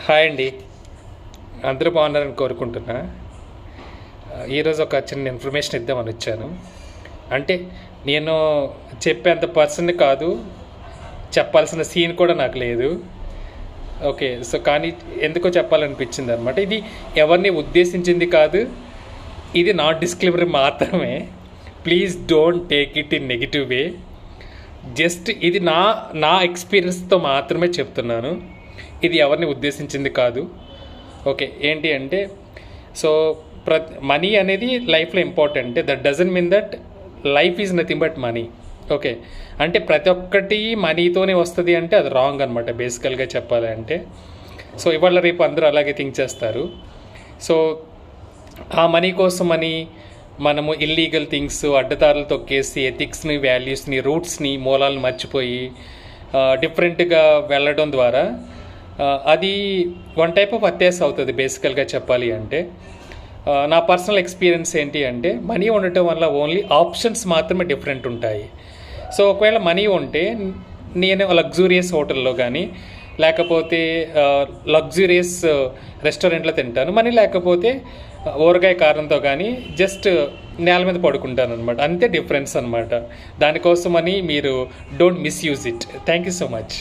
Hi అండి. అందరూ బాగున్నారని కోరుకుంటున్నా. ఈరోజు ఒక చిన్న ఇన్ఫర్మేషన్ ఇద్దామని వచ్చాను. అంటే నేను చెప్పేంత పర్సన్ కాదు, చెప్పాల్సిన సీన్ కూడా నాకు లేదు. ఓకే, సో కానీ ఎందుకో చెప్పాలనిపించింది అనమాట. ఇది ఎవరిని ఉద్దేశించింది కాదు, ఇది నా డిస్క్లైమర్ మాత్రమే. Please don't take it in negative way. Just ఇది నా నా ఎక్స్పీరియన్స్తో మాత్రమే చెప్తున్నాను. ఇది ఎవరిని ఉద్దేశించింది కాదు. ఓకే, ఏంటి అంటే, సో మనీ అనేది లైఫ్లో important. That doesn't mean that life is nothing but money. Okay, అంటే ప్రతి ఒక్కటి మనీతోనే వస్తుంది అంటే అది రాంగ్ అనమాట, బేసికల్గా చెప్పాలి అంటే. సో ఇవాళ రేపు అందరూ అలాగే థింక్ చేస్తారు. సో ఆ మనీ కోసమని మనము ఇల్లీగల్ థింగ్స్ అడ్డదారులు తొక్కేసి ఎథిక్స్ని, వాల్యూస్ని, రూట్స్ని, మూలాలను మర్చిపోయి డిఫరెంట్గా వెళ్ళడం ద్వారా అది వన్ టైప్ ఆఫ్ అత్యాస అవుతుంది బేసికల్గా చెప్పాలి అంటే. నా పర్సనల్ ఎక్స్పీరియన్స్ ఏంటి అంటే, మనీ ఉండటం వల్ల ఓన్లీ ఆప్షన్స్ మాత్రమే డిఫరెంట్ ఉంటాయి. సో ఒకవేళ మనీ ఉంటే నేను లగ్జూరియస్ హోటల్లో కానీ లేకపోతే లగ్జూరియస్ రెస్టారెంట్లో తింటాను. మనీ లేకపోతే ఊరగాయ కారంతో కానీ జస్ట్ నేల మీద పడుకుంటాను అనమాట. అంతే డిఫరెన్స్ అనమాట. దానికోసమని మీరు don't misuse it. Thank you so much.